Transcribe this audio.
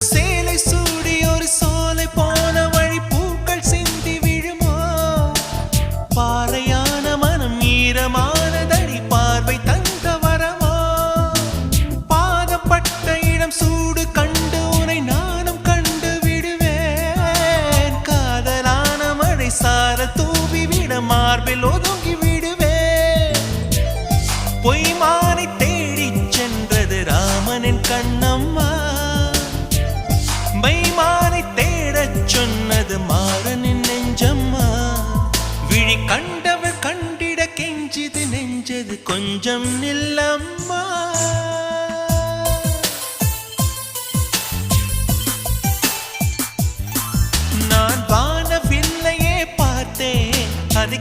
சேலை சூடி ஒரு சோலை போன வழி பூக்கள் சிந்தி விழுமோ பாறையான மனம் ஈரமானதடி பார்வை தந்த வரமோ பாதப்பட்ட இடம் சூடு கண்டு உனை நானும் கண்டு விடுவேன் காதலான மழை சார தூவி விட மார்பில் ஒதுங்கி விடுவேன் பொய்மானை தேடிச் சென்றது ராமனின் கண்ணம்மா மைமானை தேடச் சொன்னது மாறனின் நெஞ்சம்மா விழி கண்டவர் கண்டிட கெஞ்சிது நெஞ்சது கொஞ்சம் நில்லம்மா நான் வானவில்லையே பார்த்தேன் அதை